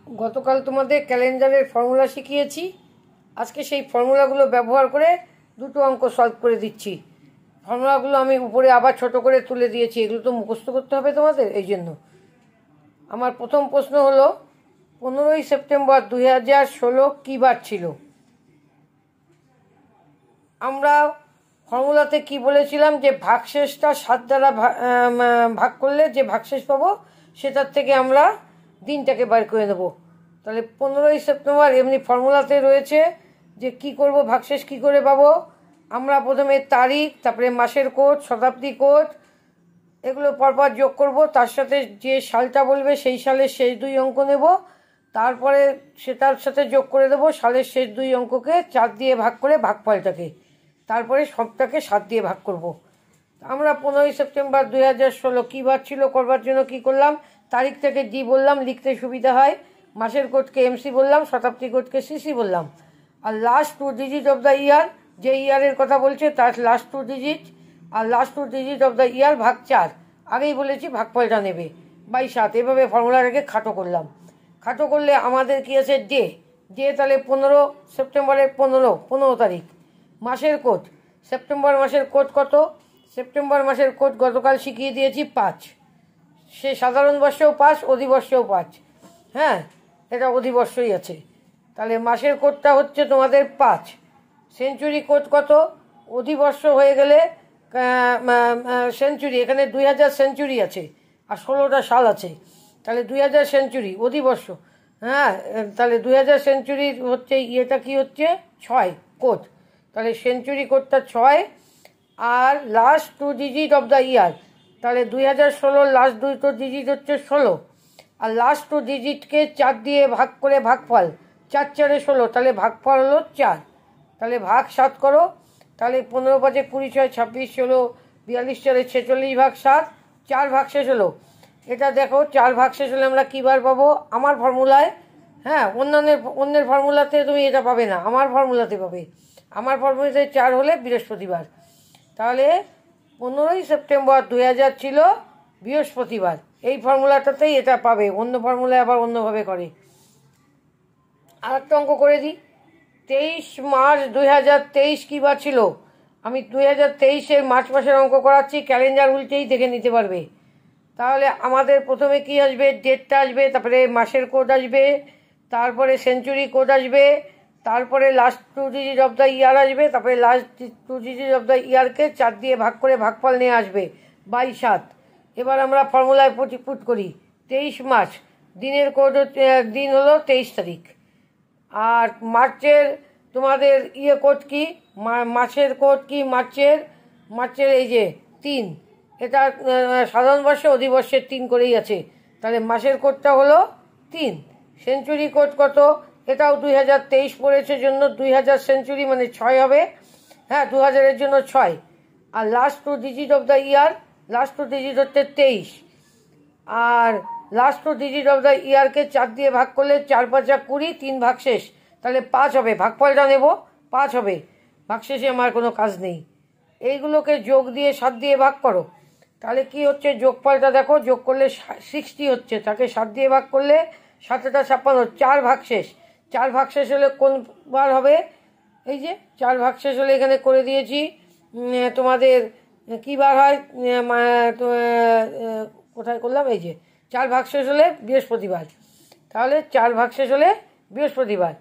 গতকাল তোমাদের ক্যালেন্ডারের ফর্মুলা শিখিয়েছি। আজকে সেই ফর্মুলাগুলো ব্যবহার করে দুটো অঙ্ক সলভ করে দিচ্ছি। ফর্মুলাগুলো আমি উপরে আবার ছোট করে তুলে দিয়েছি, এগুলো তো মুখস্থ করতে হবে তোমাদের। এই জন্য আমার প্রথম প্রশ্ন হলো 15ই সেপ্টেম্বর 2016 কী বার ছিল? আমরা ফর্মুলাতে কি বলেছিলাম যে ভাগশেষটা 7 দ্বারা ভাগ করলে যে ভাগশেষ পাবো সেটার থেকে আমরা দিনটাকে বার করে নেব। তাহলে 15ই সেপ্টেম্বর এমনি ফর্মুলাতে রয়েছে যে কি করব, ভাগশেষ কি করে পাবো। আমরা প্রথমে তারিখ, তারপরে মাসের কোড, শতাব্দী কোড, এগুলো পরপর যোগ করব। তার সাথে যে সালটা বলবে সেই সালের শেষ 2 অঙ্ক নেব, তারপরে সেটার সাথে যোগ করে দেবো সালের শেষ 2 অঙ্ককে 4 দিয়ে ভাগ করে ভাগফলটাকে, তারপরে সবটাকে 7 দিয়ে ভাগ করব। আমরা 15ই সেপ্টেম্বর 2016 কী বার ছিল করবার জন্য কি করলাম, তারিখ থেকে জি বললাম, লিখতে সুবিধা হয়। মাসের কোডকে এমসি বললাম, শতাব্দী কোডকে সিসি বললাম। আর last 2 digit of the year, যে ইয়ারের কথা বলছে তার লাস্ট 2 ডিজিট, আর last 2 digit of the year ভাগ 4। আগেই বলেছি ভাগফলটা নেবে বাই 7। এভাবে ফর্মুলাটাকে খাটো করলাম। খাটো করলে আমাদের কি আছে, ডে তাহলে 15 সেপ্টেম্বরের 15 তারিখ। মাসের কোড, সেপ্টেম্বর মাসের কোড কত? সেপ্টেম্বর মাসের কোড গতকাল শিখিয়ে দিয়েছি 5। সে সাধারণ বর্ষেও 5, অধিবর্ষেও 5। হ্যাঁ, এটা অধিবর্ষই আছে। তাহলে মাসের কোডটা হচ্ছে তোমাদের 5। সেঞ্চুরি কোড কত? অধিবর্ষ হয়ে গেলে সেঞ্চুরি, এখানে 2000 সেঞ্চুরি আছে আর 16টা সাল আছে, তাহলে 2000 সেঞ্চুরি অধিবর্ষ। হ্যাঁ, তাহলে 2000 সেঞ্চুরির হচ্ছে ইয়েটা কি হচ্ছে 6 কোড, তাহলে সেঞ্চুরি কোডটা 6। আর last 2 digit of the year, তাহলে 2016 লাস্ট 2 ডিজিট হচ্ছে 16, আর লাস্ট 2 ডিজিটকে 4 দিয়ে ভাগ করে ভাগফল, 4 4 16, তাহলে ভাগফল হলো 4। তাহলে ভাগ 7 করো, তাহলে 15 5 20 6 26 16 42 4 46 ভাগ 7, 4 ভাগ শেষ হলো। এটা দেখো 4 ভাগ শেষ হলে আমরা কী বার পাবো আমার ফর্মুলায়। হ্যাঁ, অন্যের ফর্মুলাতে তুমি এটা পাবে না, আমার ফর্মুলাতে পাবে। আমার ফর্মুলাতে 4 হলে বৃহস্পতিবার। তাহলে 15ই সেপ্টেম্বর 2000 ছিল বৃহস্পতিবার। এই ফর্মুলাটাতেই এটা পাবে, অন্য ফর্মুলায় আবার অন্যভাবে করে। আর একটা অঙ্ক করে দিই। 23 মার্চ 2023 কী বার ছিল? আমি 2023-এর মার্চ মাসের অঙ্ক করাচ্ছি, ক্যালেন্ডার উল্টেই দেখে নিতে পারবে। তাহলে আমাদের প্রথমে কি আসবে, ডেটটা আসবে, তারপরে মাসের কোড আসবে, তারপরে সেঞ্চুরি কোড আসবে, তারপরে লাস্ট 2 ডিজিট অফ দ্য ইয়ার আসবে, তারপরে লাস্ট 2 ডিজিট অফ দ্য ইয়ারকে 4 দিয়ে ভাগ করে ভাগফল নিয়ে আসবে বাই 7। এবার আমরা ফর্মুলায় পুট করি। 23 মার্চ, দিনের কোড দিন হলো 23 তারিখ। আর মার্চের তোমাদের কোড কি, মাসের কোড কি, মার্চের এই যে 3, এটা সাধারণ বর্ষে অধিবর্ষের 3 করেই আছে, তাহলে মাসের কোডটা হলো 3। সেঞ্চুরি কোড কত? এটাও 2023 পড়েছে জন্য 2000 সেঞ্চুরি মানে 6 হবে। হ্যাঁ, 2000-এর জন্য 6। আর last 2 digit of the year, last 2 digit হচ্ছে 23, আর লাস্ট 2 ডিজিট অফ দ্য ইয়ারকে 4 দিয়ে ভাগ করলে 4 5 20, 3 ভাগ শেষ, তাহলে 5 হবে। ভাগফলটা নেব, 5 হবে। ভাগশেষে আমার কোনো কাজ নেই। এইগুলোকে যোগ দিয়ে 7 দিয়ে ভাগ করো, তাহলে কি হচ্ছে যোগফলটা দেখো, যোগ করলে 60 হচ্ছে, তাকে 7 দিয়ে ভাগ করলে 7টা 56, 4 ভাগ শেষ। 4 ভাগ শেষ হলে কোন বার হবে? এই যে 4 ভাগ শেষ হলে এখানে করে দিয়েছি তোমাদের কী বার হয়, কোথায় করলাম, এই যে 4 ভাগ শেষ হলে বৃহস্পতিবার। তাহলে 4 ভাগ শেষ হলে বৃহস্পতিবার।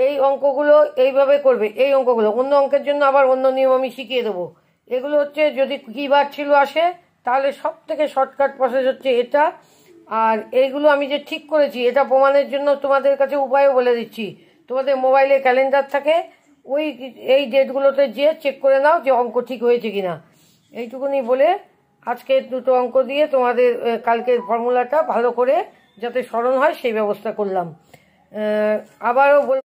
এই অঙ্কগুলো এইভাবে করবে। এই অঙ্কগুলো অন্য অঙ্কের জন্য আবার অন্য নিয়ম আমি শিখিয়ে দেবো। এগুলো হচ্ছে যদি কী বার ছিল আসে, তাহলে সব থেকে শর্টকাট প্রসেস হচ্ছে এটা। আর এইগুলো আমি যে ঠিক করেছি এটা প্রমাণের জন্য তোমাদের কাছে উপায়ও বলে দিচ্ছি। তোমাদের মোবাইলে ক্যালেন্ডার থাকে, এই ডেটগুলোতে যেয়ে চেক করে নাও যে অঙ্ক ঠিক হয়েছে কিনা। এইটুকুনি বলে আজকে 2টো অঙ্ক দিয়ে তোমাদের কালকের ফর্মুলাটা ভালো করে যাতে স্মরণ হয় সেই ব্যবস্থা করলাম। আবারও